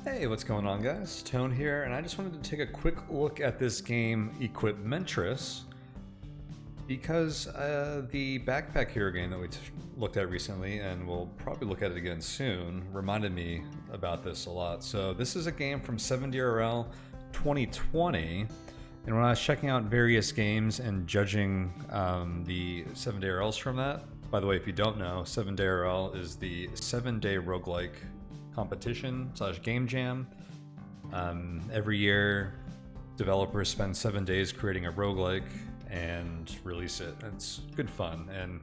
Hey, what's going on, guys? Tone here, and I just wanted to take a quick look at this game, Equipmentris, because the Backpack Hero game that we looked at recently, and we'll probably look at it again soon, reminded me about this a lot. So this is a game from 7DRL 2020, and when I was checking out various games and judging the 7DRLs from that, by the way, if you don't know, 7DRL is the 7-day roguelike competition / game jam. Every year, developers spend 7 days creating a roguelike and release it. It's good fun, and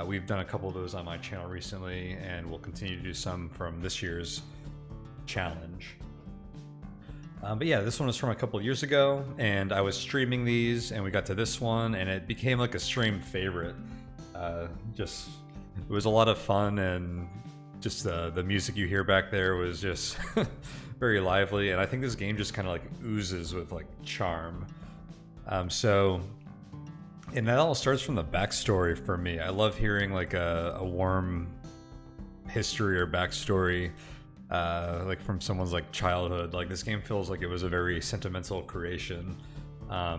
we've done a couple of those on my channel recently, and we'll continue to do some from this year's challenge. But yeah, this one was from a couple of years ago, and I was streaming these, and we got to this one, and it became like a stream favorite. It was a lot of fun, and just the music you hear back there was just very lively, and I think this game just kind of like oozes with like charm. And that all starts from the backstory for me. I love hearing like a warm history or backstory, like from someone's like childhood. Like this game feels like it was a very sentimental creation.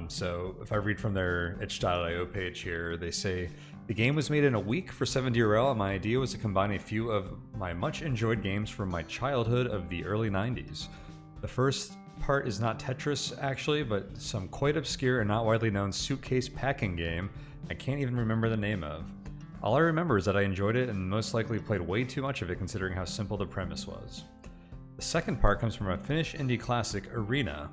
So if I read from their itch.io page here, they say, the game was made in a week for 7DRL, and my idea was to combine a few of my much enjoyed games from my childhood of the early 90s. The first part is not Tetris, actually, but some quite obscure and not widely known suitcase packing game I can't even remember the name of. All I remember is that I enjoyed it and most likely played way too much of it considering how simple the premise was. The second part comes from a Finnish indie classic, Arena.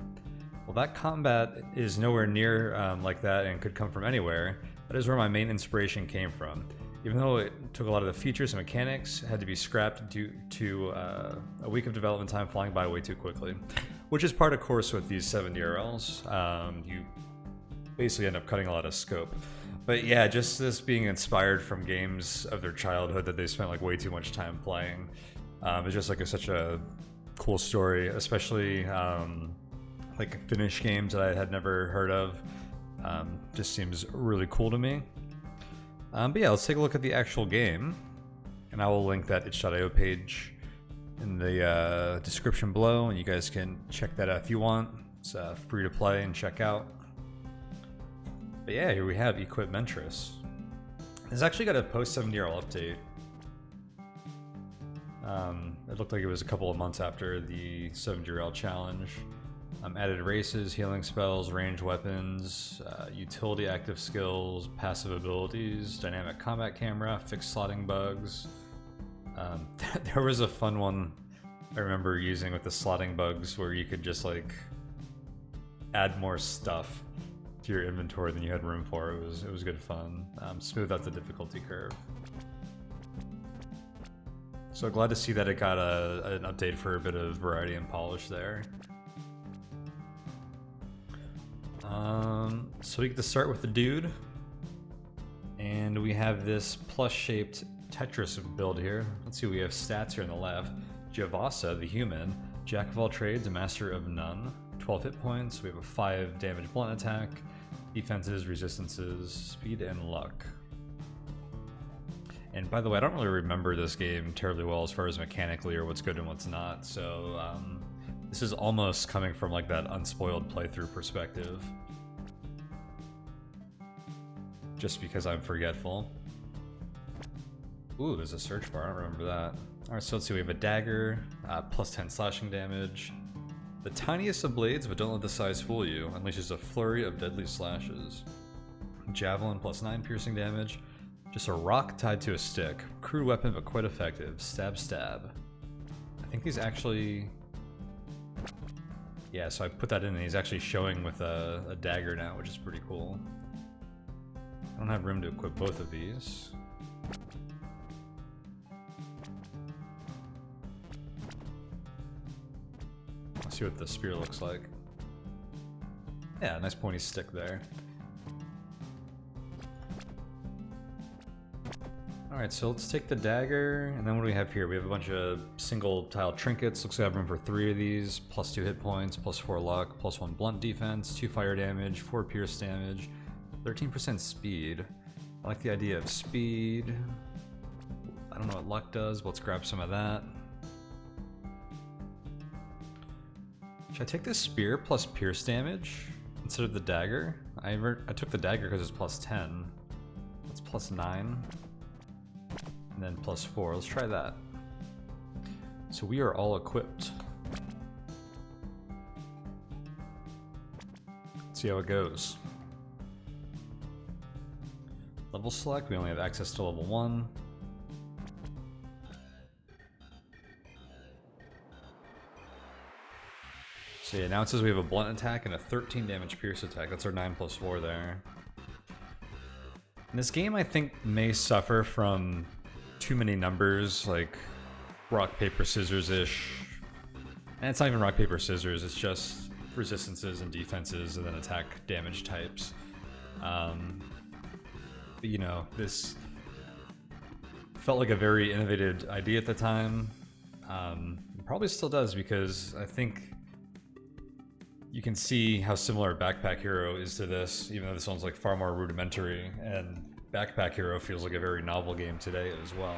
Well, that combat is nowhere near like that and could come from anywhere. That is where my main inspiration came from. Even though it took a lot of the features and mechanics, had to be scrapped due to a week of development time flying by way too quickly. Which is part of course with these 7DRLs. You basically end up cutting a lot of scope. But yeah, just this being inspired from games of their childhood that they spent like way too much time playing. It's just like such a cool story, especially like Finnish games that I had never heard of. Just seems really cool to me. But yeah, let's take a look at the actual game, and I will link that itch.io page in the description below, and you guys can check that out if you want. It's free to play and check out. But yeah, here we have Equipmentris. It's actually got a post 7DRL update. It looked like it was a couple of months after the 7DRL challenge. Added races, healing spells, ranged weapons, utility active skills, passive abilities, dynamic combat camera, fixed slotting bugs. There was a fun one I remember using with the slotting bugs where you could just like add more stuff to your inventory than you had room for. It was good fun. Smooth out the difficulty curve. So glad to see that it got an update for a bit of variety and polish there. So we get to start with the dude, and we have this plus-shaped Tetris build here. Let's see, we have stats here on the left. Javasa, the human, jack of all trades, a master of none, 12 hit points. We have a 5 damage blunt attack, defenses, resistances, speed, and luck. And by the way, I don't really remember this game terribly well as far as mechanically or what's good and what's not, so this is almost coming from like that unspoiled playthrough perspective. Just because I'm forgetful. Ooh, there's a search bar, I don't remember that. Alright, so let's see, we have a dagger, plus 10 slashing damage. The tiniest of blades, but don't let the size fool you, unleashes a flurry of deadly slashes. Javelin, plus 9 piercing damage. Just a rock tied to a stick. Crude weapon, but quite effective. Stab, stab. I think he's actually... Yeah, so I put that in and he's actually showing with a dagger now, which is pretty cool. I don't have room to equip both of these. Let's see what the spear looks like. Yeah, nice pointy stick there. Alright, so let's take the dagger, and then what do we have here? We have a bunch of single tile trinkets. Looks like I have room for 3 of these, plus 2 hit points, plus 4 luck, plus 1 blunt defense, 2 fire damage, 4 pierce damage, 13% speed. I like the idea of speed. I don't know what luck does, but let's grab some of that. Should I take this spear plus pierce damage instead of the dagger? I took the dagger because it's plus 10. That's plus 9. And then plus 4. Let's try that. So we are all equipped. Let's see how it goes. Level select, we only have access to level 1. So yeah, now it says we have a blunt attack and a 13 damage pierce attack. That's our 9 plus 4 there. And this game, I think, may suffer from too many numbers, like rock, paper, scissors-ish. And it's not even rock, paper, scissors, it's just resistances and defenses and then attack damage types. But you know, this felt like a very innovative idea at the time. It probably still does, because I think you can see how similar Backpack Hero is to this, even though this one's like far more rudimentary, and Backpack Hero feels like a very novel game today as well.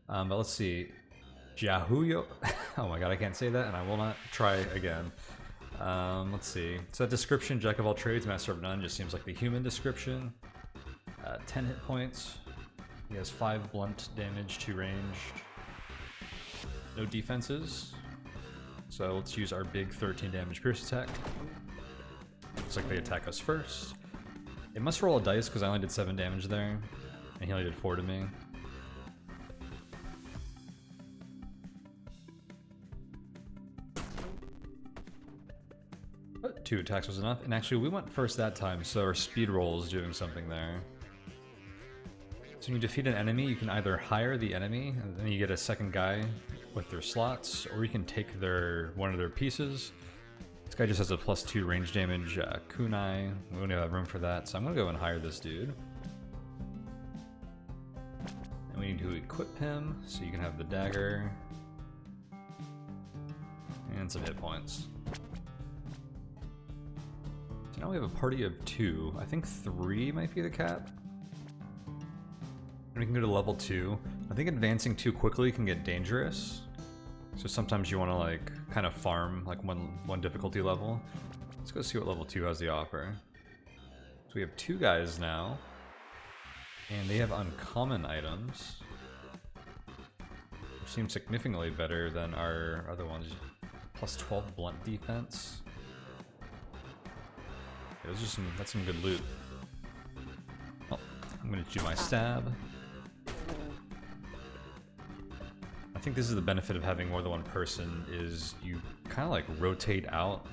But let's see. Jahuyo. Oh my god, I can't say that, and I will not try again. Let's see. So that description, Jack of all trades, master of none, just seems like the human description. 10 hit points. He has 5 blunt damage, 2 ranged. No defenses. So let's use our big 13 damage pierce attack. Looks like they attack us first. It must roll a dice because I only did 7 damage there, and he only did 4 to me. But 2 attacks was enough, and actually we went first that time, so our speed roll is doing something there. So when you defeat an enemy, you can either hire the enemy, and then you get a second guy with their slots, or you can take one of their pieces. This guy just has a plus 2 range damage kunai. We don't have room for that, so I'm gonna go and hire this dude. And we need to equip him, so you can have the dagger. And some hit points. So now we have a party of 2. I think 3 might be the cap. And we can go to level 2. I think advancing too quickly can get dangerous. So sometimes you want to like kind of farm like one difficulty level. Let's go see what level 2 has to offer. So we have 2 guys now. And they have uncommon items, which seems significantly better than our other ones. Plus 12 blunt defense. Yeah, that's some good loot. Oh, I'm gonna do my stab. I think this is the benefit of having more than one person, is you kind of like rotate out.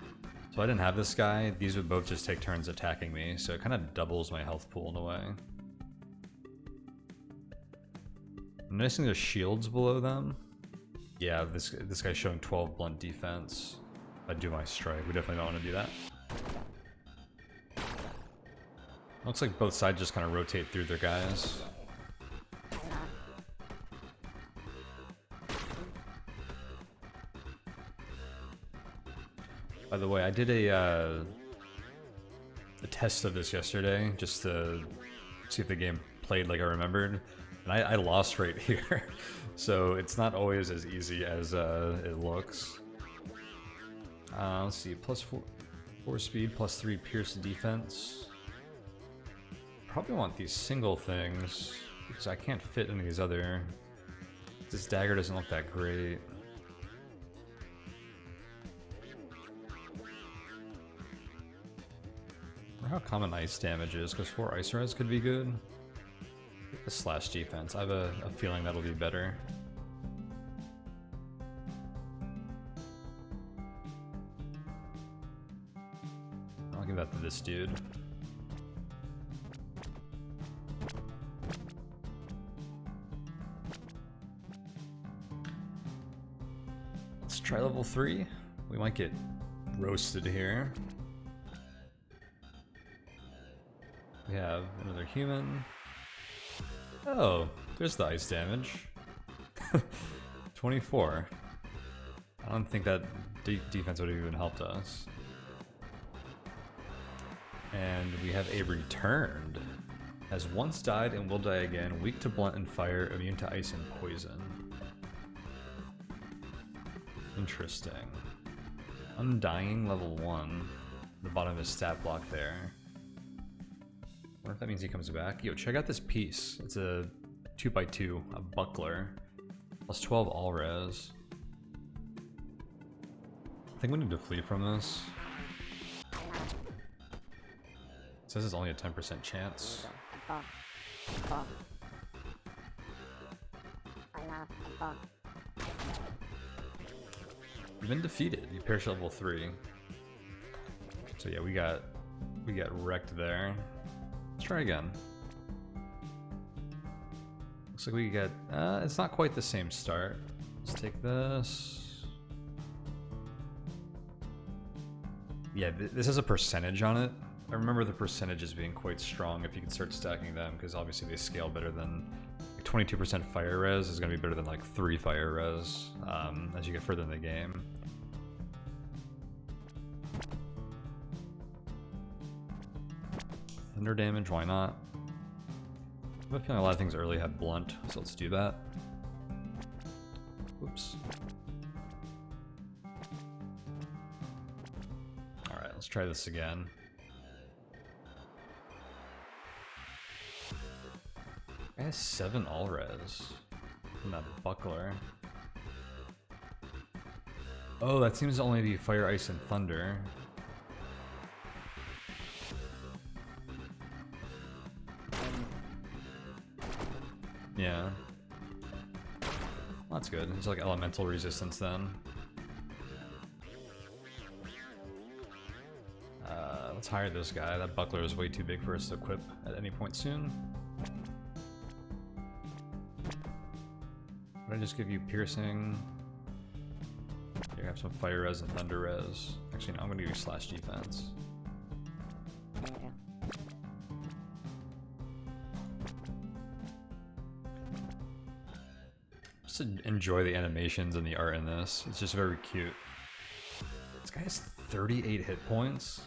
So I didn't have this guy. These would both just take turns attacking me, so it kind of doubles my health pool in a way. I'm noticing there's shields below them. Yeah, this guy's showing 12 blunt defense. I'd do my strike. We definitely don't want to do that. Looks like both sides just kind of rotate through their guys. By the way, I did a test of this yesterday, just to see if the game played like I remembered, and I lost right here. So it's not always as easy as it looks. Let's see, plus 4 speed, plus 3 pierce defense. Probably want these single things, because I can't fit any of these other... This dagger doesn't look that great. I wonder how common ice damage is, because 4 ice res could be good. The slash defense, I have a feeling that'll be better. I'll give that to this dude. Let's try level 3. We might get roasted here. We have another human. Oh, there's the ice damage. 24. I don't think that defense would have even helped us. And we have a returned. Has once died and will die again. Weak to blunt and fire, immune to ice and poison. Interesting. Undying level 1. The bottom of his stat block there. I wonder if that means he comes back. Yo, check out this piece. It's a 2x2, a buckler. Plus 12 all res. I think we need to flee from this. It says it's only a 10% chance. You've been defeated. You perish level 3. So yeah, we got wrecked there. Let's try again. Looks like we get it's not quite the same start. Let's take this. Yeah, this has a percentage on it. I remember the percentages being quite strong if you could start stacking them, because obviously they scale better than 22% fire res is going to be better than like 3 fire res as you get further in the game. Thunder damage, why not? I have a feeling a lot of things early have blunt, so let's do that. Oops. Alright, let's try this again. I have 7 all res from that buckler. Oh, that seems to only be fire, ice, and thunder. Yeah. Well, that's good. It's like elemental resistance then. Let's hire this guy. That buckler is way too big for us to equip at any point soon. Would I just give you piercing? You have some fire res and thunder res. Actually, no, I'm gonna give you slash defense. Just to enjoy the animations and the art in this. It's just very cute. This guy has 38 hit points.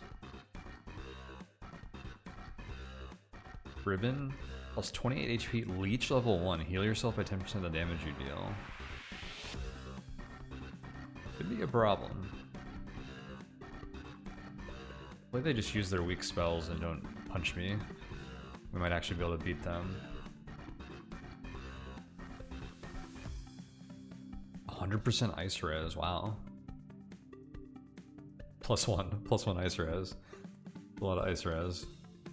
Ribbon. Plus 28 HP, leech level 1. Heal yourself by 10% of the damage you deal. Could be a problem. Hopefully they just use their weak spells and don't punch me. We might actually be able to beat them. 100% ice res, wow. +1 ice res. A lot of ice res.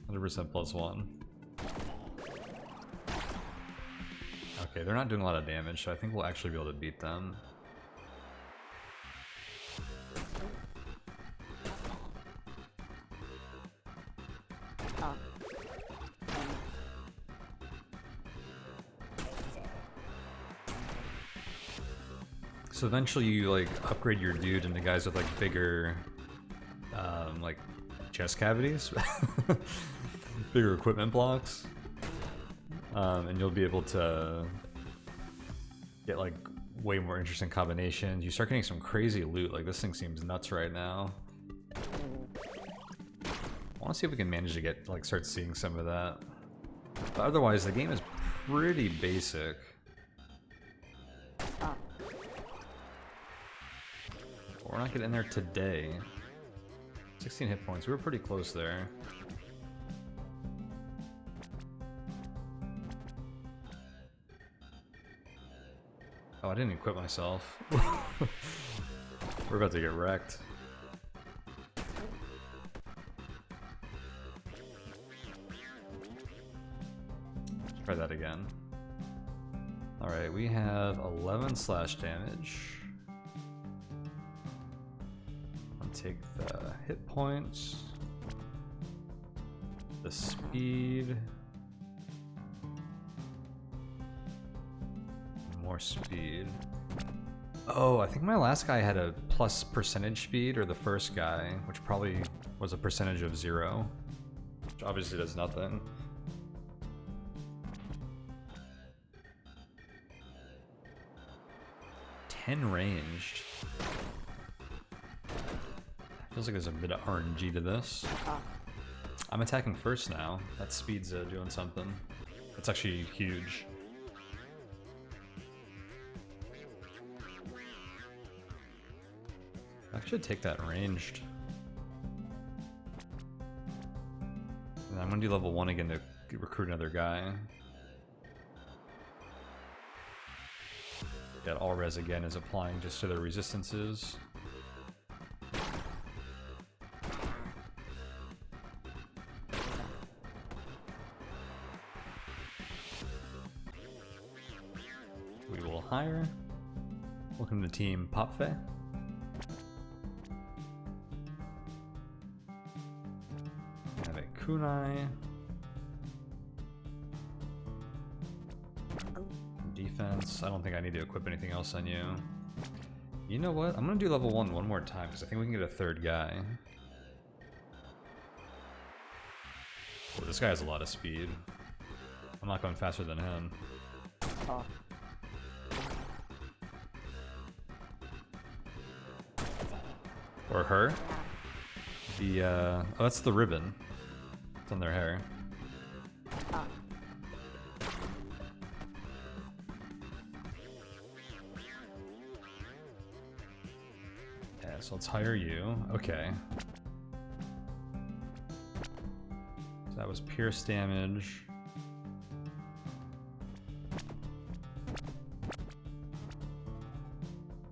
100% +1. Okay, they're not doing a lot of damage, so I think we'll actually be able to beat them. So eventually you like upgrade your dude into guys with like bigger like chest cavities, bigger equipment blocks. And you'll be able to get like way more interesting combinations. You start getting some crazy loot. Like this thing seems nuts right now. I want to see if we can manage to get like start seeing some of that. But otherwise, the game is pretty basic. We're not getting in there today. 16 hit points. We were pretty close there. Oh, I didn't equip myself. We're about to get wrecked. Let's try that again. Alright, we have 11 slash damage. I'll take the hit points, the speed. More speed. Oh, I think my last guy had a plus percentage speed, or the first guy, which probably was a percentage of 0, which obviously does nothing. "10 ranged." Feels like there's a bit of RNG to this. I'm attacking first now. That speed's doing something. That's actually huge. I should take that ranged. And I'm gonna do level 1 again to recruit another guy. That all res again is applying just to their resistances. We will hire. Welcome to Team Popfey. Have a kunai. Defense. I don't think I need to equip anything else on you. You know what? I'm gonna do level 1 one more time because I think we can get a third guy. Oh, this guy has a lot of speed. I'm not going faster than him. Oh. Or her. The oh, that's the ribbon. It's on their hair. Oh. Yeah, so let's hire you. Okay. So that was pierce damage.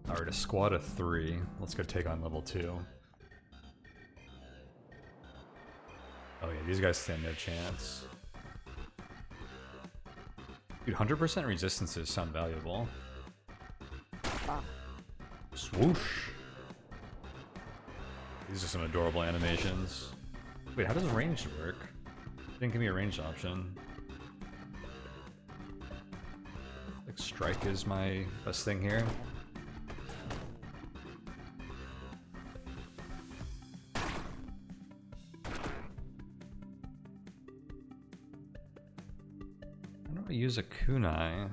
Alright, a squad of 3. Let's go take on level 2. Oh yeah, these guys stand no chance. Dude, 100% resistances sound valuable. Oh. Swoosh! These are some adorable animations. Wait, how does ranged work? It didn't give me a ranged option. Like, strike is my best thing here. How do I use a kunai?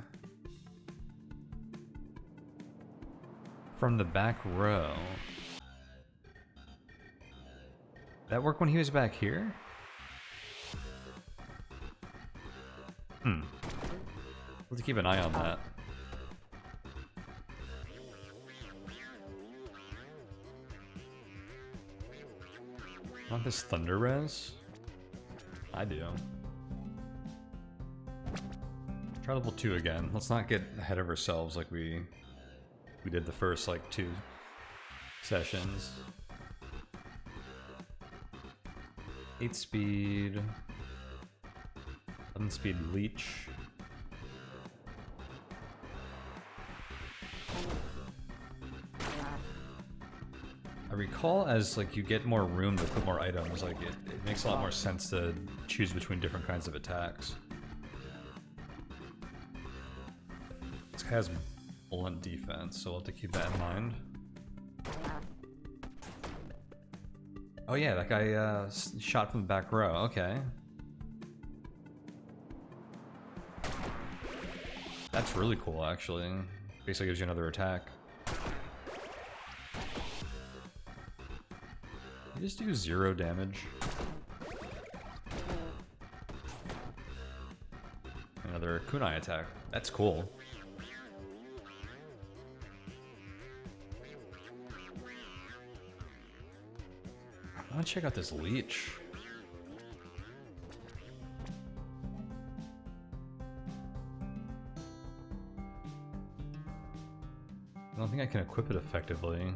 From the back row. That work when he was back here? We'll have to keep an eye on that. Want this thunder res? I do. Try level 2 again. Let's not get ahead of ourselves like we did the first like 2 sessions. 8 speed, 11 speed leech. I recall as like you get more room to put more items, like it makes a lot more sense to choose between different kinds of attacks. This guy has blunt defense, so we'll have to keep that in mind. Oh yeah, that guy shot from the back row, okay. That's really cool, actually. Basically gives you another attack. You just do 0 damage. Another kunai attack. That's cool. I want to check out this leech. I don't think I can equip it effectively.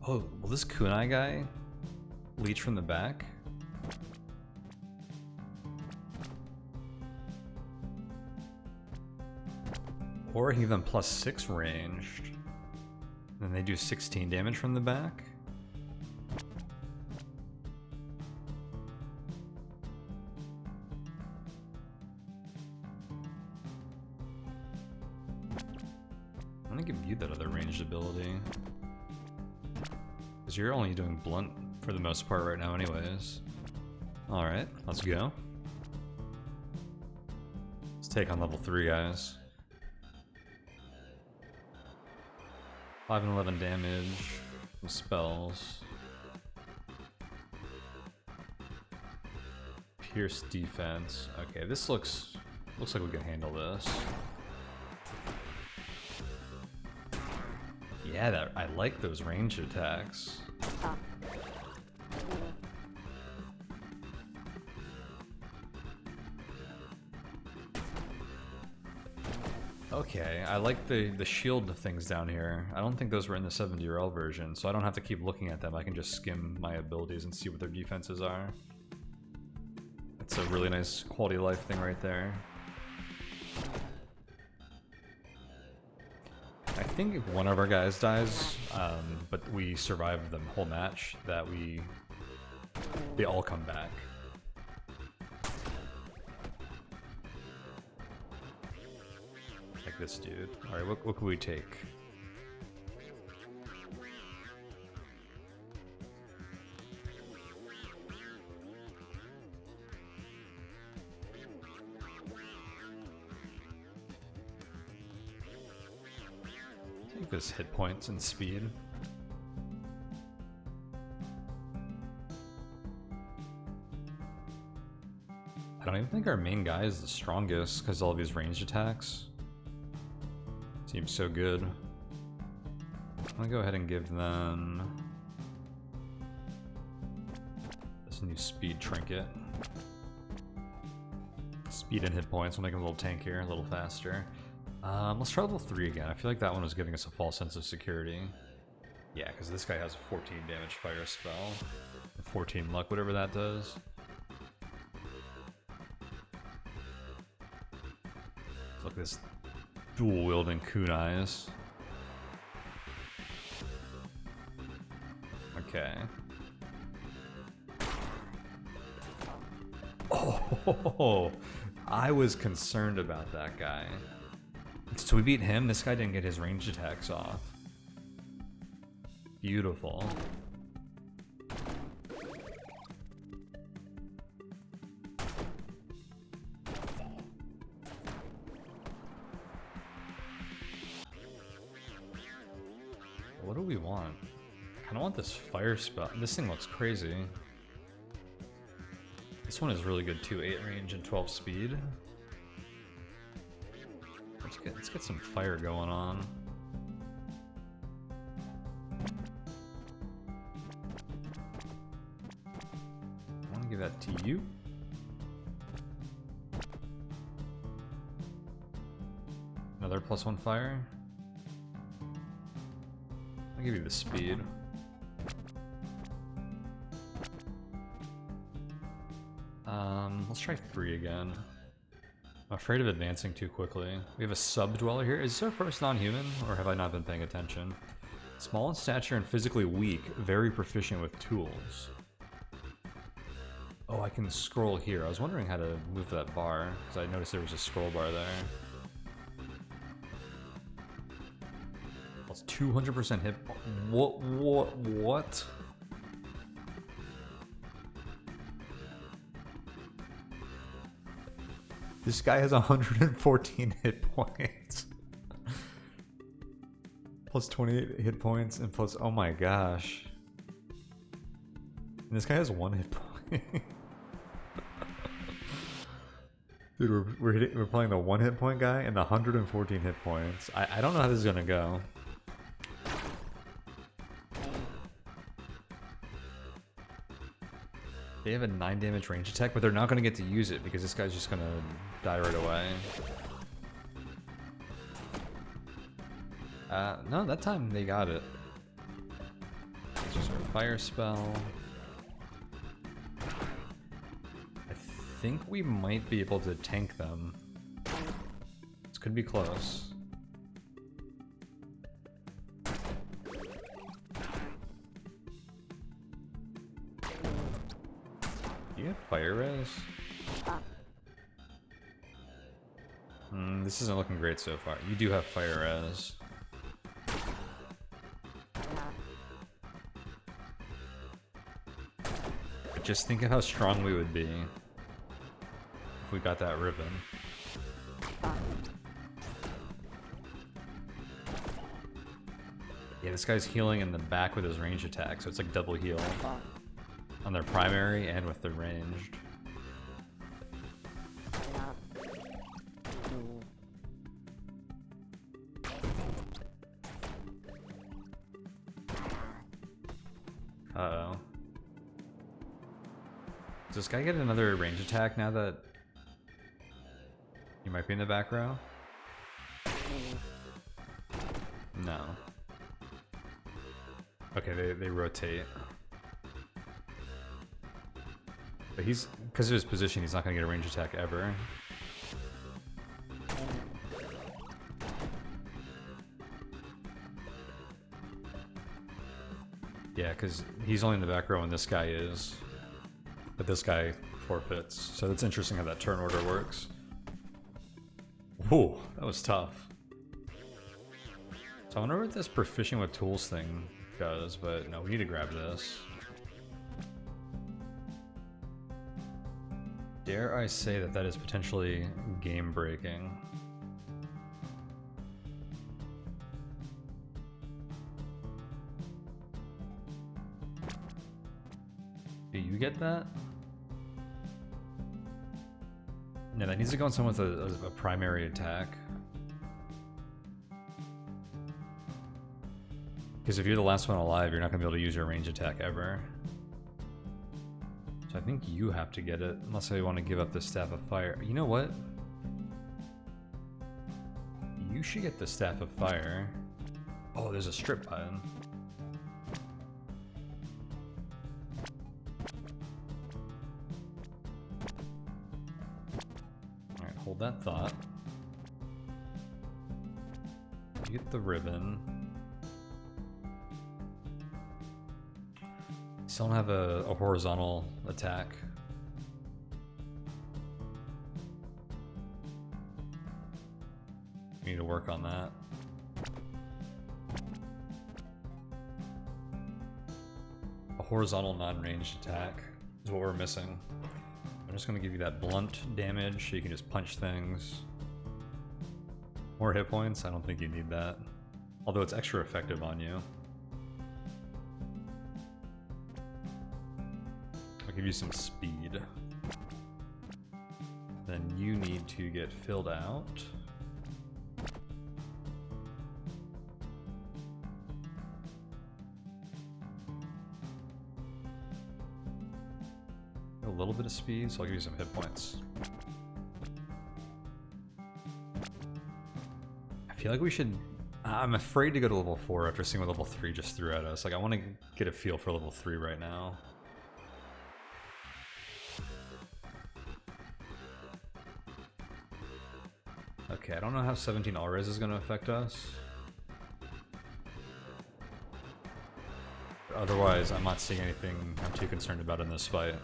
Oh, will this kunai guy leech from the back? Or give them +6 ranged. Then they do 16 damage from the back? I'm gonna give you that other ranged ability. Because you're only doing blunt for the most part right now anyways. Alright, let's go. Let's take on level 3, guys. 5 and 11 damage with spells. Pierce defense. Okay, this looks like we can handle this. Yeah, that I like those range attacks. Ah. Okay, I like the shield things down here. I don't think those were in the 70RL version, so I don't have to keep looking at them. I can just skim my abilities and see what their defenses are. That's a really nice quality of life thing right there. I think if one of our guys dies, but we survive the whole match, that they all come back. Like this dude. Alright, what can we take? Take this hit points and speed. I don't even think our main guy is the strongest because all of these ranged attacks. Seems so good. I'm gonna go ahead and give them this new speed trinket. Speed and hit points will make them a little tankier, a little faster. Let's try level 3 again. I feel like that one was giving us a false sense of security. Yeah, because this guy has a 14 damage fire spell. 14 luck, whatever that does. Look at this dual wielding kunais. Okay. Oh, I was concerned about that guy. So we beat him. This guy didn't get his ranged attacks off. Beautiful. What do we want? I kind of want this fire spell. This thing looks crazy. This one is really good too. 8 range and 12 speed. Let's get some fire going on. I want to give that to you. Another +1 fire. I'll give you the speed. Let's try 3 again. I'm afraid of advancing too quickly. We have a sub-dweller here. Is this our first non-human, or have I not been paying attention? Small in stature and physically weak, very proficient with tools. Oh, I can scroll here. I was wondering how to move that bar, because I noticed there was a scroll bar there. That's 200% hit. What? This guy has 114 hit points. Plus 28 hit points and plus, oh my gosh. And this guy has 1 hit point. Dude, we're playing the 1 hit point guy and the 114 hit points. I don't know how this is gonna go. They have a 9 damage range attack, but they're not going to get to use it because this guy's just going to die right away. No, that time they got it. It's just a fire spell. I think we might be able to tank them. This could be close. Do you have fire res? This isn't looking great so far. You do have fire res. But just think of how strong we would be if we got that ribbon. Yeah, this guy's healing in the back with his range attack, so it's like double heal. On their primary and with the ranged. Uh-oh. Does this guy get another range attack now that you might be in the back row? No. Okay, they rotate. But he's, because of his position, he's not going to get a range attack ever. Yeah, because he's only in the back row and this guy is. But this guy forfeits. So it's interesting how that turn order works. Whoa, that was tough. So I wonder what this proficient with tools thing does, but no, we need to grab this. Dare I say that that is potentially game breaking? Do you get that? No, that needs to go on someone with a primary attack. Because if you're the last one alive, you're not going to be able to use your range attack ever. So I think you have to get it, unless I want to give up the Staff of Fire. You know what? You should get the Staff of Fire. Oh, there's a strip button. Alright, hold that thought. You get the ribbon. Still don't have a horizontal attack. We need to work on that. A horizontal non-ranged attack is what we're missing. I'm just going to give you that blunt damage so you can just punch things. More hit points? I don't think you need that. Although it's extra effective on you. I'll give you some speed. Then you need to get filled out. A little bit of speed, so I'll give you some hit points. I feel like we should... I'm afraid to go to level 4 after seeing what level 3 just threw at us. Like, I want to get a feel for level 3 right now. Okay, I don't know how 17 all-res is going to affect us. But otherwise, I'm not seeing anything I'm too concerned about in this fight.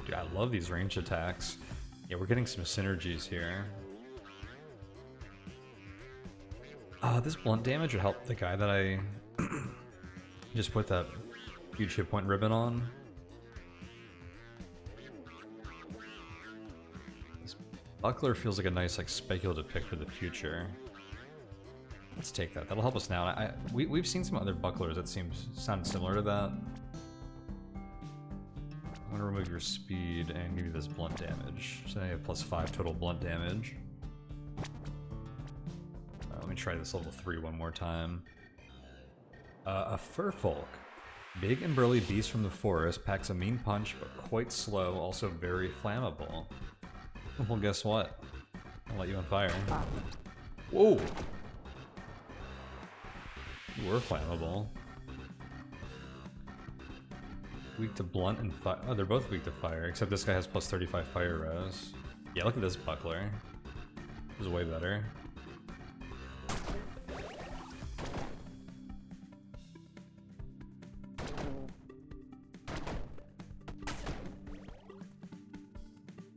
Dude, I love these range attacks. Yeah, we're getting some synergies here. This blunt damage would help the guy that I just put that huge hit point ribbon on. This buckler feels like a nice speculative pick for the future. Let's take that. That'll help us now. We've seen some other bucklers that sound similar to that. I'm gonna remove your speed and give you this blunt damage. So now you have +5 total blunt damage. Let me try this level 3 one more time. A furfolk. Big and burly beast from the forest, packs a mean punch, but quite slow, also very flammable. Well, guess what? I'll let you on fire. Whoa! You were flammable. Weak to blunt and fire. Oh, they're both weak to fire, except this guy has +35 fire res. Yeah, look at this buckler. This is way better.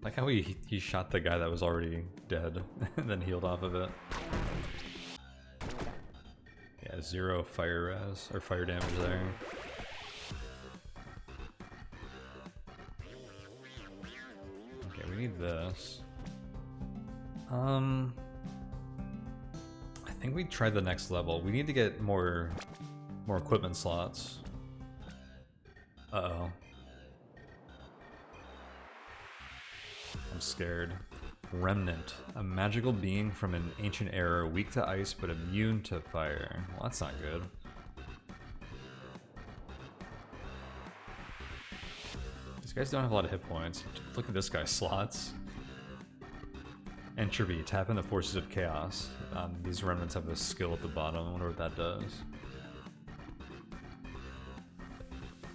Like how he shot the guy that was already dead and then healed off of it. Yeah, 0 fire res, or fire damage there. Okay, we need this. I think we tried the next level. We need to get more equipment slots. Uh-oh. I'm scared. Remnant, a magical being from an ancient era, weak to ice but immune to fire. Well, that's not good. These guys don't have a lot of hit points. Look at this guy's slots. Entropy, tap in the forces of chaos. These remnants have a skill at the bottom. I wonder what that does.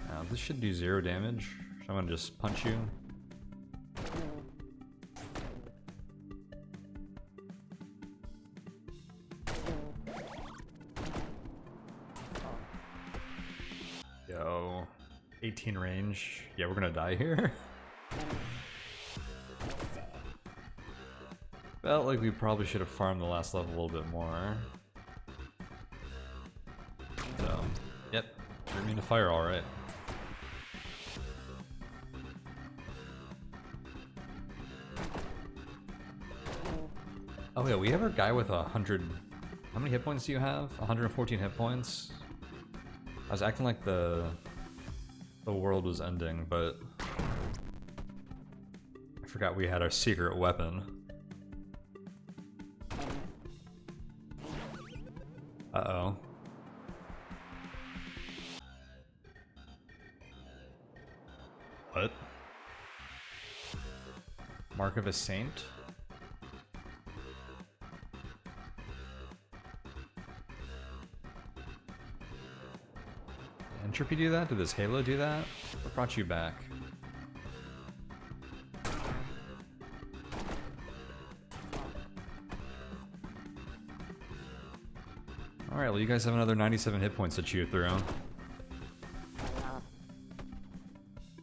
Now, this should do 0 damage. So I'm gonna just punch you. Yo, 18 range. Yeah, we're gonna die here. Felt like we probably should have farmed the last level a little bit more. So, yep, you're immune to fire, alright. Oh yeah, we have our guy with 100... How many hit points do you have? 114 hit points? I was acting like the world was ending, but I forgot we had our secret weapon. Uh-oh. What? Mark of a Saint? Did Entropy do that? Did this Halo do that? What brought you back? Alright, well you guys have another 97 hit points to chew through.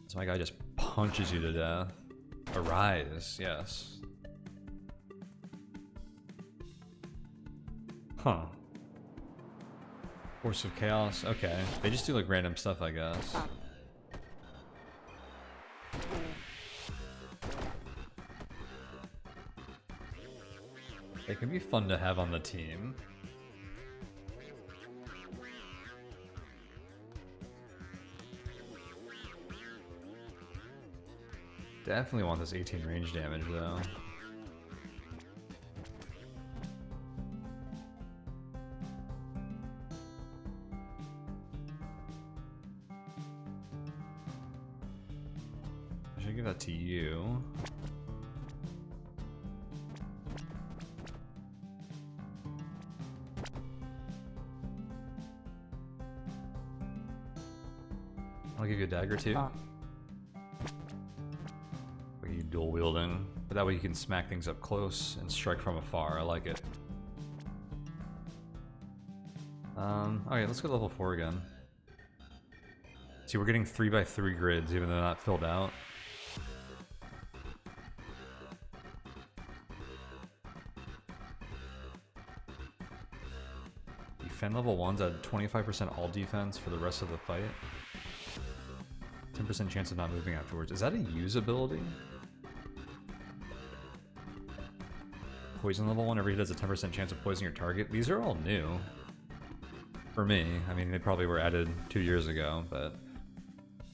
So my guy just punches you to death. Arise, yes. Huh. Force of Chaos, okay. They just do like random stuff, I guess. They can be fun to have on the team. Definitely want this 18 range damage though. I should give that to you. I'll give you a dagger too. You dual wielding, but that way you can smack things up close and strike from afar. I like it. Okay, let's go level 4 again. See, we're getting 3x3 grids even though they're not filled out. Defend level 1's at 25% all defense for the rest of the fight. 10% chance of not moving afterwards. Is that a use ability? Poison level 1, every hit has a 10% chance of poisoning your target. These are all new. For me. I mean, they probably were added 2 years ago, but...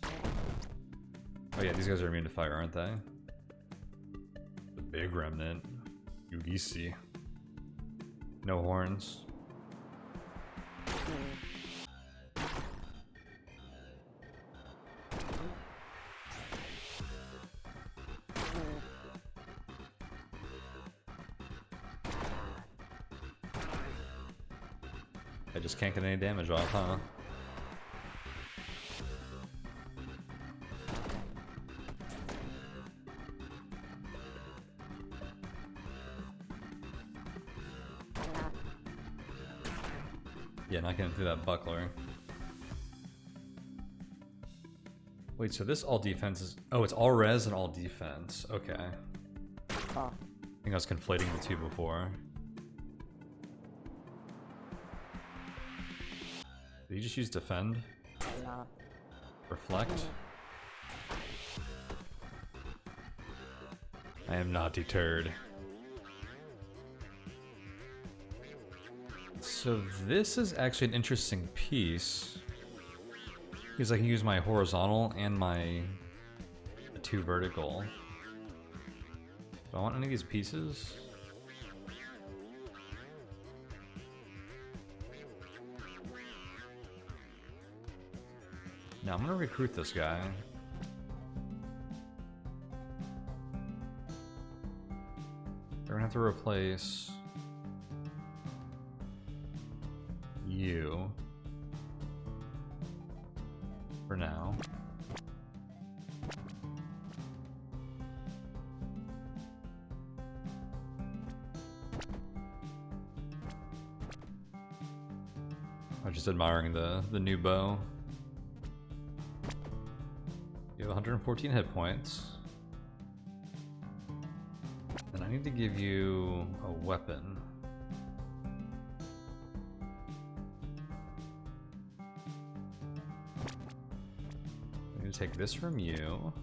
Oh yeah, these guys are immune to fire, aren't they? The big remnant. Ugisi. No horns. I just can't get any damage off, huh? Yeah, not getting through that buckler. Wait, so this all defense is... Oh, it's all res and all defense. Okay. I think I was conflating the two before. Did you just use defend? No. Reflect? I am not deterred. So this is actually an interesting piece. Because I can use my horizontal and my 2 vertical. Do I want any of these pieces? Now I'm gonna recruit this guy. We're gonna have to replace you for now. I'm just admiring the new bow. You have 114 hit points. And I need to give you a weapon. I'm going to take this from you.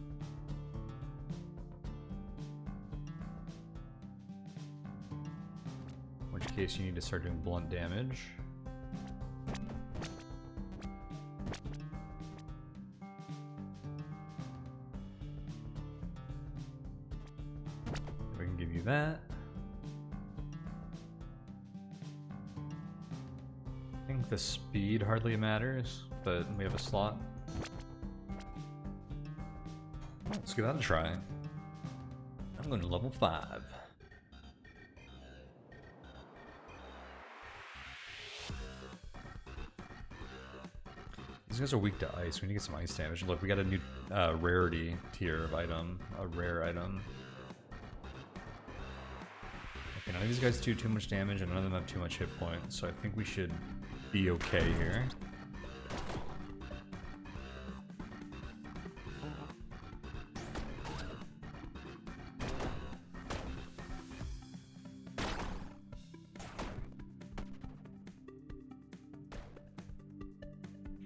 In which case you need to start doing blunt damage. We can give you that. I think the speed hardly matters, but we have a slot. Let's give that a try. I'm going to level 5. These guys are weak to ice. We need to get some ice damage. Look, we got a new rarity tier of item. A rare item. Okay, none of these guys do too much damage and none of them have too much hit points, so I think we should be okay here.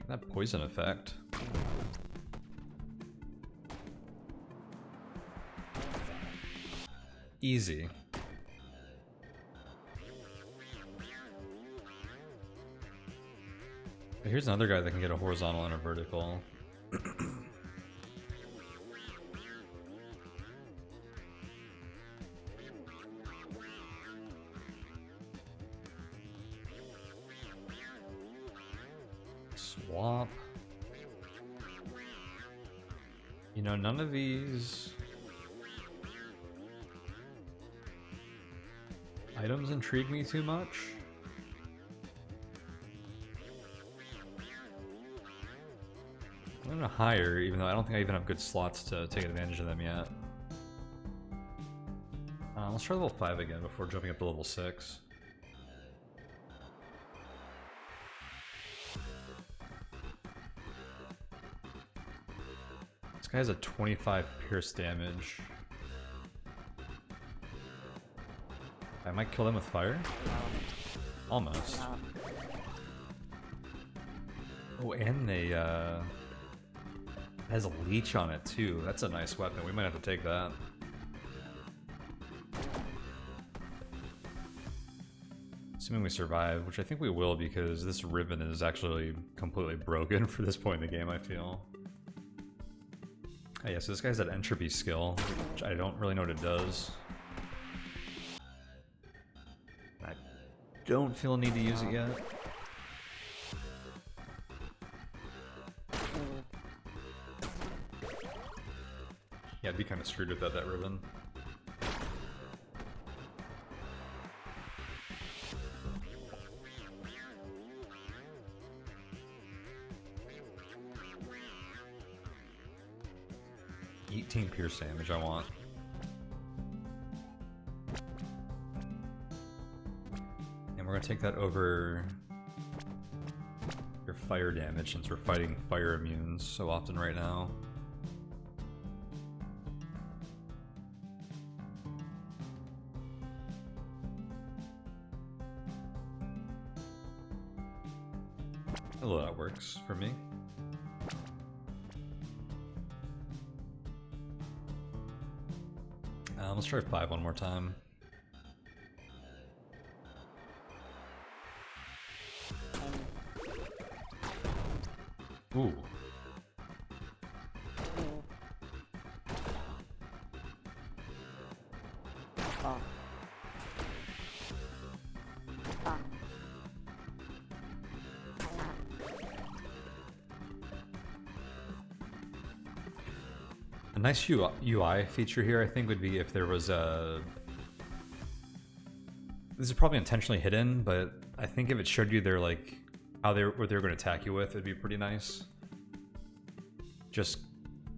That poison effect. Easy. Here's another guy that can get a horizontal and a vertical. Swap. You know, none of these items intrigue me too much. I'm gonna hire, even though I don't think I even have good slots to take advantage of them yet. Let's try level 5 again before jumping up to level 6. This guy has a 25 pierce damage. I might kill him with fire? Almost. Oh, and they, has a leech on it too. That's a nice weapon. We might have to take that. Assuming we survive, which I think we will because this ribbon is actually completely broken for this point in the game, I feel. Oh, yeah, so this guy's at entropy skill, which I don't really know what it does. I don't feel a need to use it yet. Yeah, I'd be kind of screwed without that ribbon. Pierce damage I want. And we're gonna take that over your fire damage since we're fighting fire immunes so often right now. Although that works for me. Let's try 5 one more time. Ooh. Ah. Ah. A nice UI feature here, I think, would be if there was a... This is probably intentionally hidden, but I think if it showed you their, like, what they were going to attack you with, it'd be pretty nice. Just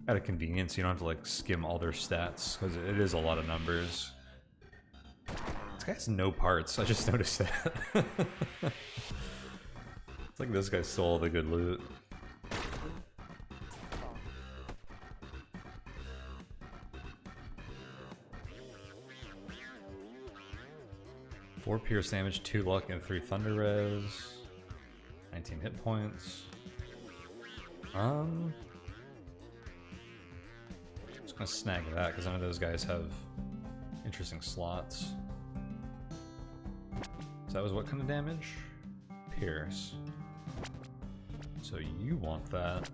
out of convenience, you don't have to, like, skim all their stats, because it is a lot of numbers. This guy has no parts, I just noticed that. It's like this guy stole all the good loot. Four pierce damage, 2 luck, and 3 thunder res. 19 hit points. Just gonna snag that because none of those guys have interesting slots. So that was what kind of damage? Pierce. So you want that.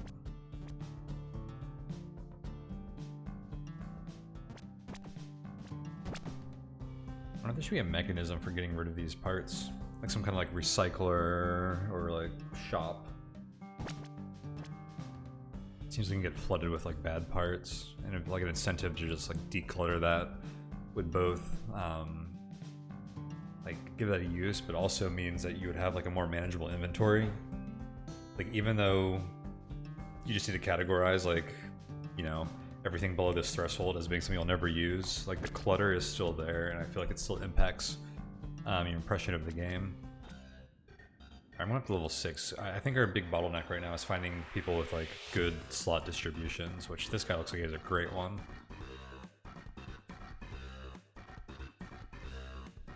I wonder if there should be a mechanism for getting rid of these parts. Like some kind of like recycler or like shop. It seems we can get flooded with like bad parts and like an incentive to just like declutter that would both like give that a use, but also means that you would have like a more manageable inventory. Like even though you just need to categorize like, you know, everything below this threshold as being something you'll never use, like the clutter is still there, and I feel like it still impacts your impression of the game. I'm going up to level 6. I think our big bottleneck right now is finding people with like good slot distributions, which this guy looks like he has a great one.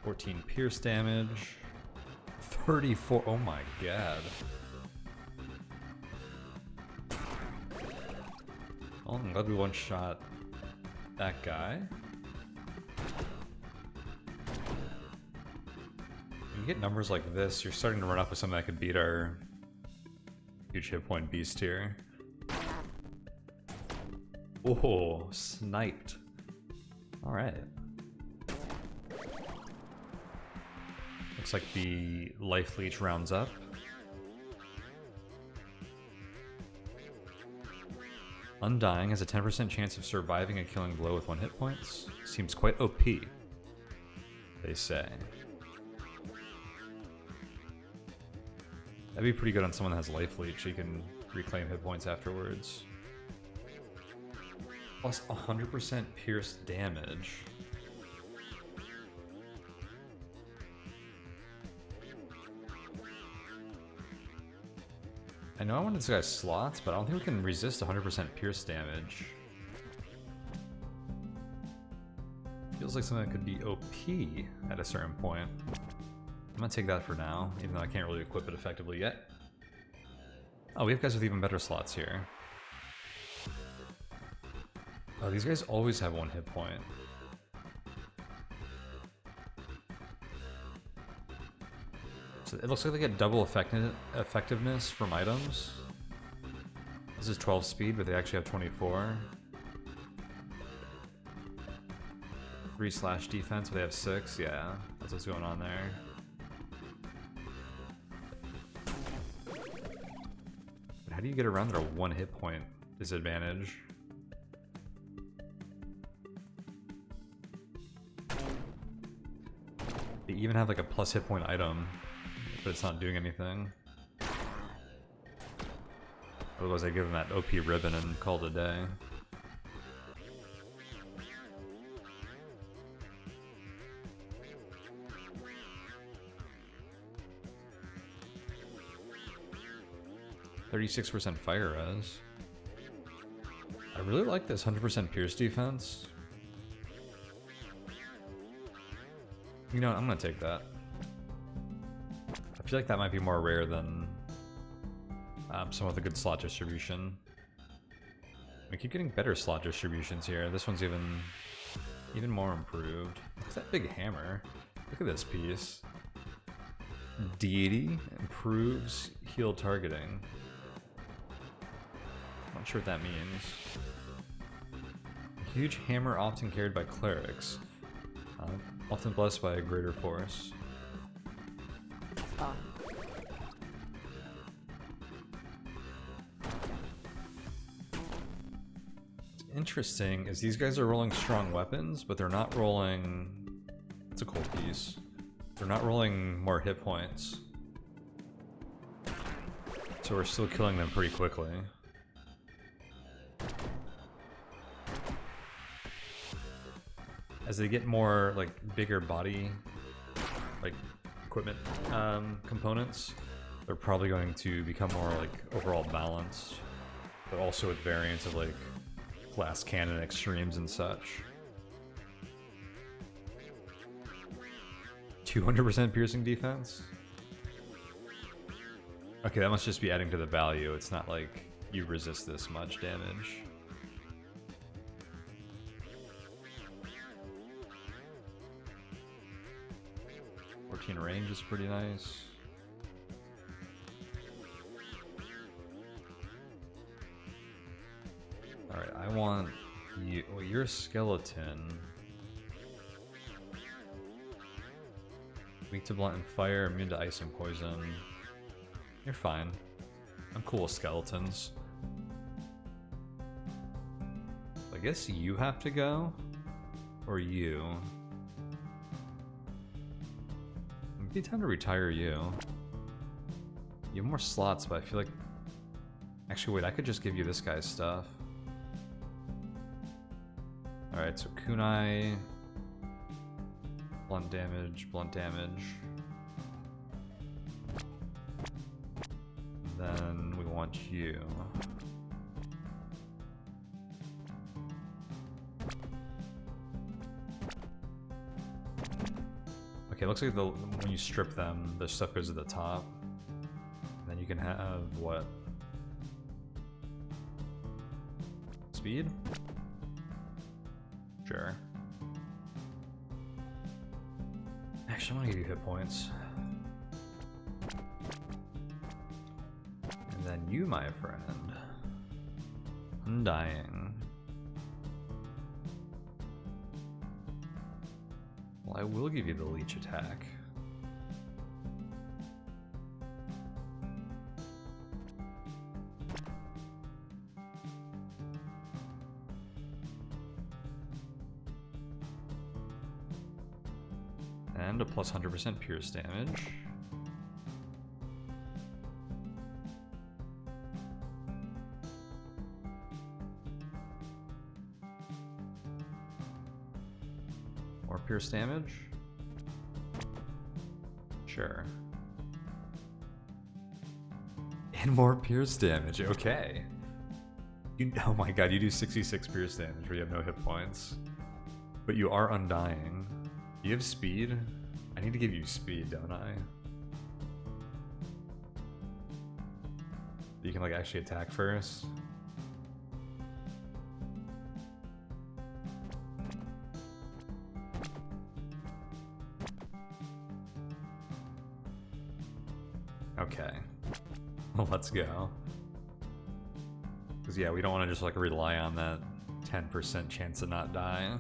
14 pierce damage, 34. Oh my god. Well, I'm glad we one-shot that guy. When you get numbers like this, you're starting to run up with something that could beat our huge hit point beast here. Oh, sniped. Alright. Looks like the life leech rounds up. Undying has a 10% chance of surviving a killing blow with 1 hit points. Seems quite OP, they say. That'd be pretty good on someone that has life leech, so you can reclaim hit points afterwards. Plus 100% pierce damage. I know I wanted this guy's slots, but I don't think we can resist 100% pierce damage. Feels like something that could be OP at a certain point. I'm gonna take that for now, even though I can't really equip it effectively yet. Oh, we have guys with even better slots here. Oh, these guys always have 1 hit point. So it looks like they get double effectiveness from items. This is 12 speed, but they actually have 24. 3/ defense, but they have 6. Yeah, that's what's going on there. But how do you get around their 1 hit point disadvantage? They even have like a plus hit point item, but it's not doing anything. Otherwise I give them that OP ribbon and call it a day. %, fire res. I really like this 100% pierce defense. You know what, I'm gonna take that. I feel like that might be more rare than some of the good slot distribution. We keep getting better slot distributions here. This one's even more improved. Look at that big hammer. Look at this piece. Deity improves heal targeting. Not sure what that means. Huge hammer often carried by clerics. Often blessed by a greater force. Ah. Interesting is these guys are rolling strong weapons, but they're not rolling... It's a cool piece. They're not rolling more hit points. So we're still killing them pretty quickly. As they get more, like, bigger body, like, equipment components, they're probably going to become more, like, overall balanced. But also with variants of, like, glass cannon extremes and such. 200% piercing defense? Okay, that must just be adding to the value. It's not like you resist this much damage. Range is pretty nice. Alright, I want you. Well, you're a skeleton. Weak to blunt and fire, immune to ice and poison. You're fine. I'm cool with skeletons. I guess you have to go? Or you? It'd be time to retire you. You have more slots, but I feel like... Actually, wait, I could just give you this guy's stuff. Alright, so kunai... Blunt damage, blunt damage. Then we want you. Okay, it looks like when you strip them, the stuff goes to the top. And then you can have what? Speed? Sure. Actually, I want to give you hit points. And then you, my friend. Undying. Well, I will give you the leech attack. And a plus 100% pierce damage. More pierce damage? Sure. And more pierce damage, okay. Oh my god, you do 66 pierce damage where you have no hit points. But you are undying. You have speed? I need to give you speed, don't I? You can like actually attack first. Okay. Well, let's go. Because yeah, we don't want to just like rely on that 10% chance to not die.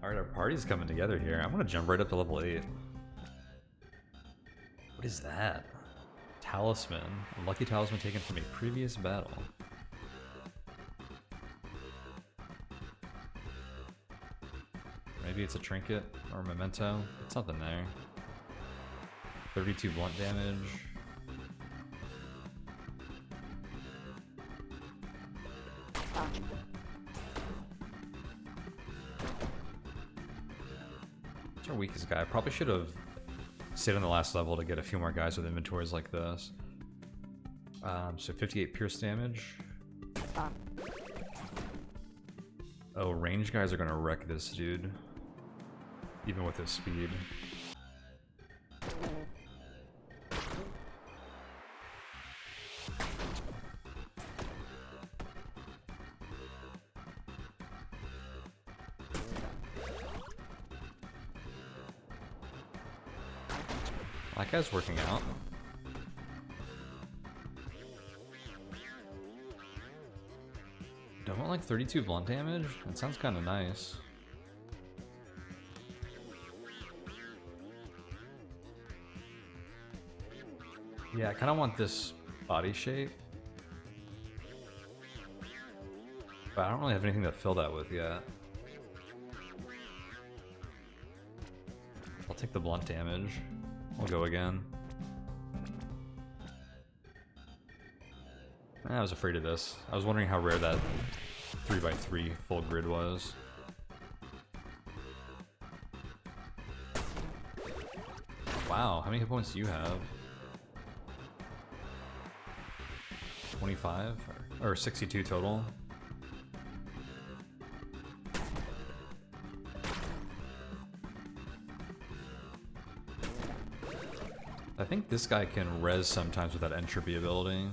Alright, our party's coming together here. I'm gonna jump right up to level 8. What is that? Talisman. A lucky talisman taken from a previous battle. Maybe it's a trinket or a memento. It's something there. 32 blunt damage. It's our weakest guy. I probably should have stayed on the last level to get a few more guys with inventories like this. So 58 pierce damage. Oh, range guys are gonna wreck this dude. Even with his speed. That guy's working out. Don't want like 32 blunt damage? That sounds kind of nice. Yeah, I kind of want this body shape. But I don't really have anything to fill that with yet. I'll take the blunt damage. We'll go again. I was afraid of this. I was wondering how rare that 3x3 full grid was. Wow, how many hit points do you have? 25? Or 62 total? I think this guy can res sometimes with that entropy ability.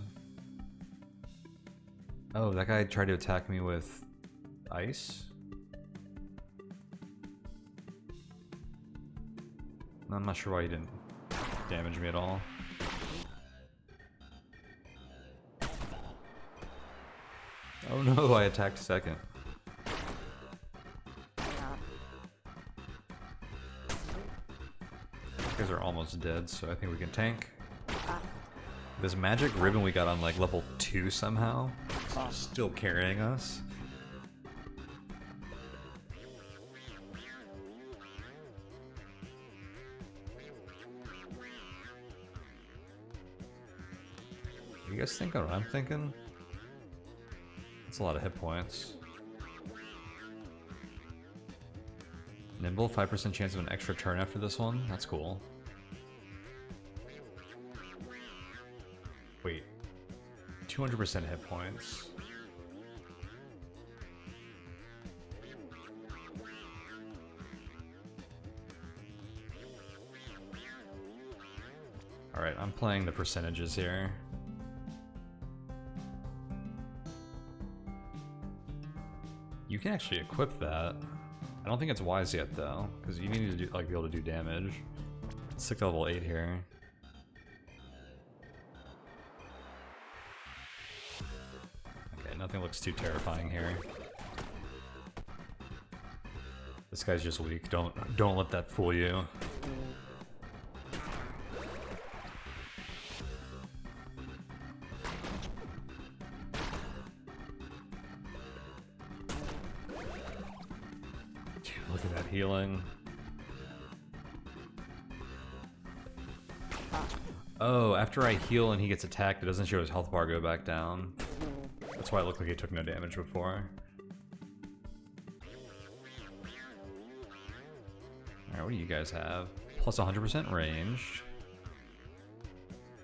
Oh, that guy tried to attack me with ice? I'm not sure why he didn't damage me at all. Oh no, I attacked second. These guys are almost dead, so I think we can tank. This magic ribbon we got on like level 2 somehow. It's still carrying us. You guys think what I'm thinking? That's a lot of hit points. Nimble, 5% chance of an extra turn after this one. That's cool. Wait. 200% hit points. Alright, I'm playing the percentages here. You can actually equip that. I don't think it's wise yet though, because you need to do, like, be able to do damage. Let's stick to level 8 here. Okay, nothing looks too terrifying here. This guy's just weak. Don't let that fool you. Look at that healing. Oh, after I heal and he gets attacked, it doesn't show his health bar go back down. That's why it looked like he took no damage before. Alright, what do you guys have? Plus 100% ranged.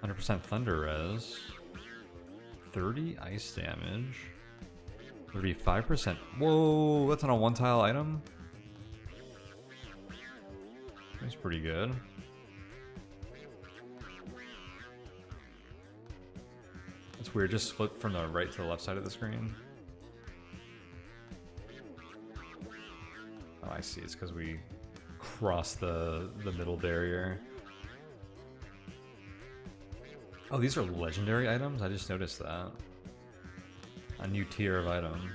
100% thunder res. 30 ice damage. 35%. Whoa, that's on a one-tile item? That's pretty good. That's weird, just flip from the right to the left side of the screen. Oh, I see, it's because we crossed the middle barrier. Oh, these are legendary items? I just noticed that. A new tier of item.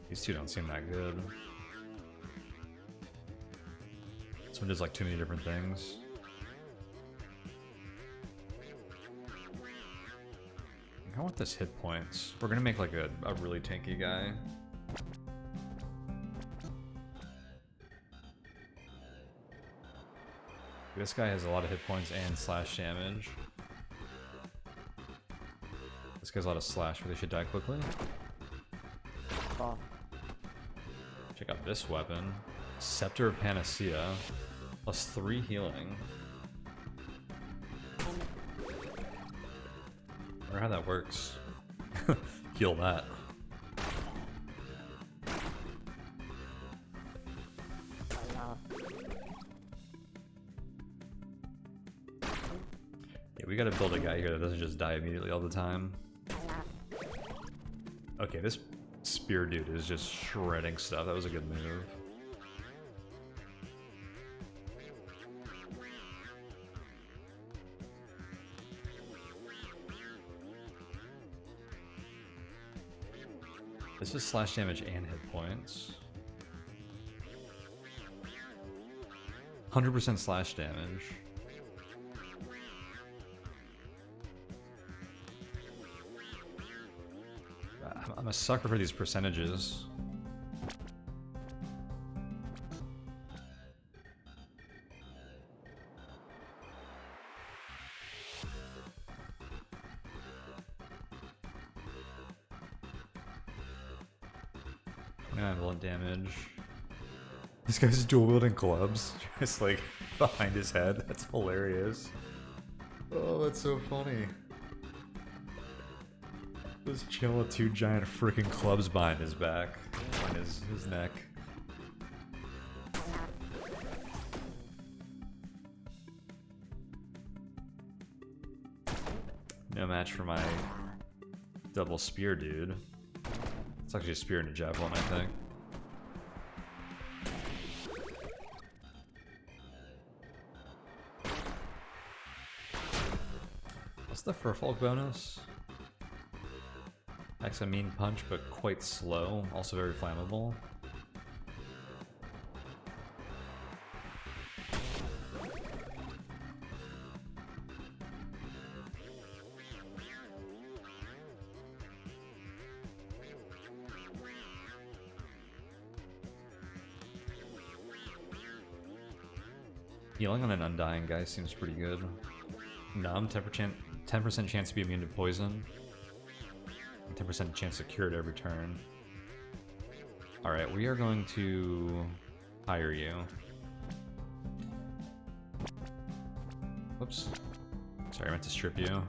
These two don't seem that good. This one does like too many different things. I want this hit points. We're gonna make like a really tanky guy. This guy has a lot of hit points and slash damage. This guy's a lot of slash, but they should die quickly. Oh. Check out this weapon. Scepter of Panacea. Plus 3 healing. I wonder how that works. Heal that. Yeah, we gotta build a guy here that doesn't just die immediately all the time. Okay, this spear dude is just shredding stuff. That was a good move. This is slash damage and hit points. 100% slash damage. I'm a sucker for these percentages. Blunt damage. This guy's dual wielding clubs, just like behind his head. That's hilarious. Oh, that's so funny. Just chilling with two giant freaking clubs behind his back, on his neck. No match for my double spear, dude. It's actually a spear and a javelin, I think. What's the Furfolk bonus? Acts a mean punch, but quite slow. Also very flammable. Healing on an undying guy seems pretty good. Numb, 10% chance to be immune to poison. 10% chance to cure it every turn. Alright, we are going to hire you. Whoops. Sorry, I meant to strip you.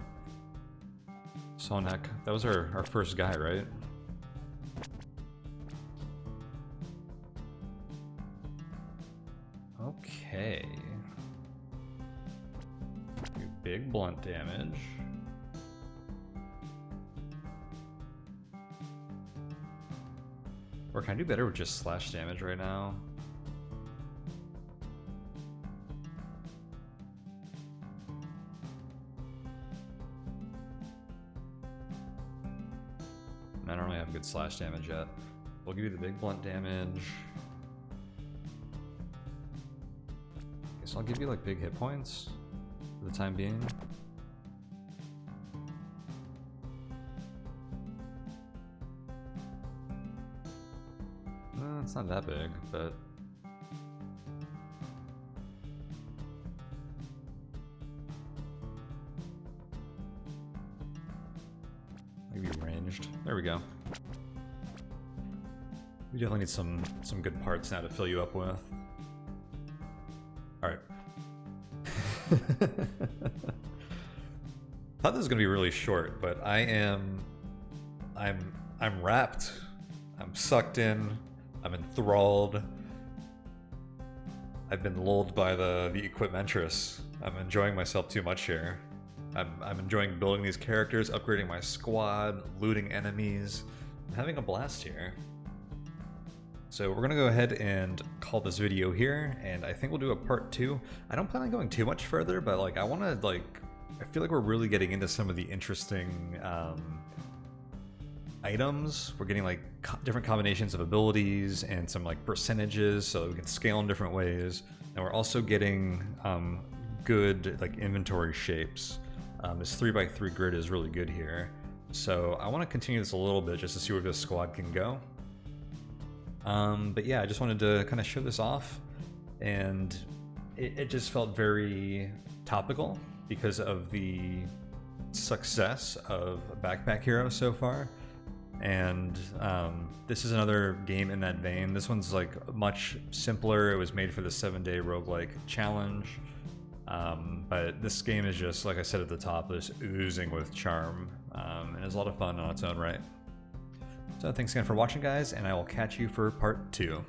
Tonehack. That was our first guy, right? Okay. Do big blunt damage. Or can I do better with just slash damage right now? I don't really have good slash damage yet. We'll give you the big blunt damage. Okay, so I'll give you like big hit points for the time being. It's not that big, but maybe ranged. There we go. We definitely need some good parts now to fill you up with. All right. Thought this was gonna be really short, but I'm wrapped. I'm sucked in. I'm enthralled. I've been lulled by the equipmentress. I'm enjoying myself too much here. I'm enjoying building these characters, upgrading my squad, looting enemies. I'm having a blast here. So we're gonna go ahead and call this video here, and I think we'll do a part 2. I don't plan on going too much further, but like I feel like we're really getting into some of the interesting items. We're getting like different combinations of abilities and some like percentages so that we can scale in different ways. And we're also getting good like inventory shapes. This 3x3 grid is really good here. So I want to continue this a little bit just to see where this squad can go. But yeah, I just wanted to kind of show this off, and it just felt very topical because of the success of Backpack Hero so far. And this is another game in that vein. This one's like much simpler. It was made for the 7-day roguelike challenge. But this game is just, like I said at the top, just oozing with charm. And it's a lot of fun on its own right. So thanks again for watching, guys, and I will catch you for part 2.